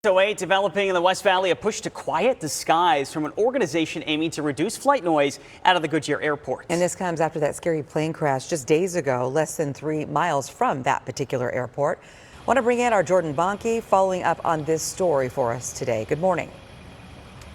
So developing in the West Valley, a push to quiet the skies from an organization aiming to reduce flight noise out of the Goodyear airport. And this comes after that scary plane crash just days ago, less than 3 miles from that particular airport. Want to bring in our Jordan Bonke following up on this story for us today. Good morning.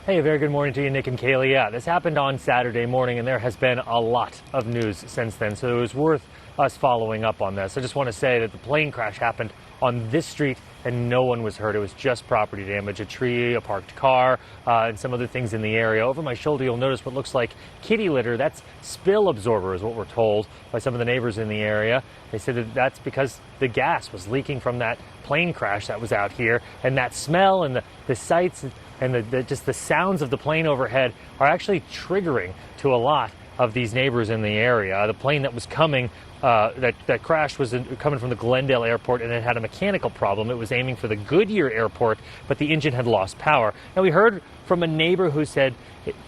Hey, a very good morning to you, Nick and Kaylee. Yeah, this happened on Saturday morning, and there has been a lot of news since then, so it was worth us following up on this. I just want to say that the plane crash happened on this street, and no one was hurt. It was just property damage, a tree, a parked car, and some other things in the area. Over my shoulder, you'll notice what looks like kitty litter. That's spill absorber, is what we're told by some of the neighbors in the area. They said that that's because the gas was leaking from that plane crash that was out here, and that smell and the sights and just the sounds of the plane overhead are actually triggering to a lot of these neighbors in the area. The plane that was coming, that crashed was coming from the Glendale airport, and it had a mechanical problem. It was aiming for the Goodyear airport, but the engine had lost power. Now, we heard from a neighbor who said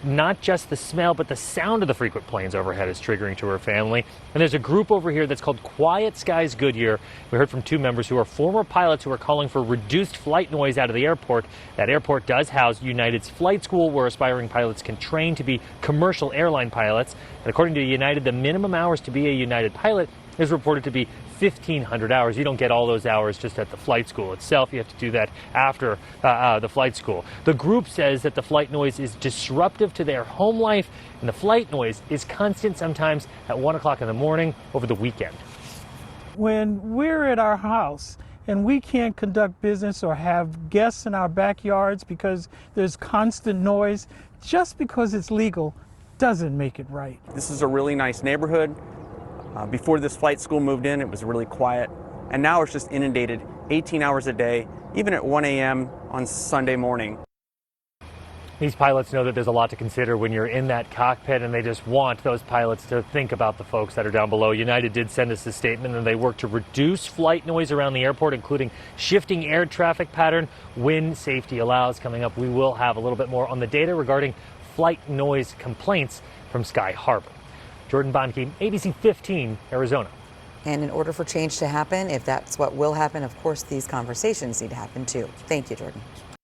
not just the smell, but the sound of the frequent planes overhead is triggering to her family. And there's a group over here that's called Quiet Skies Goodyear. We heard from 2 members who are former pilots who are calling for reduced flight noise out of the airport. That airport does house United's flight school, where aspiring pilots can train to be commercial airline pilots. And according to United, the minimum hours to be a United pilot is reported to be 1,500 hours. You don't get all those hours just at the flight school itself. You have to do that after the flight school. The group says that the flight noise is disruptive to their home life, and the flight noise is constant, sometimes at 1 o'clock in the morning over the weekend. When we're at our house and we can't conduct business or have guests in our backyards because there's constant noise, just because it's legal doesn't make it right. This is a really nice neighborhood. Before this flight school moved in, it was really quiet, and now it's just inundated 18 hours a day, even at 1 a.m. on Sunday morning. These pilots know that there's a lot to consider when you're in that cockpit, and they just want those pilots to think about the folks that are down below. United did send us a statement, and they work to reduce flight noise around the airport, including shifting air traffic pattern when safety allows. Coming up, we will have a little bit more on the data regarding flight noise complaints from Sky Harbor. Jordan Bonke, ABC 15, Arizona. And in order for change to happen, if that's what will happen, of course, these conversations need to happen too. Thank you, Jordan.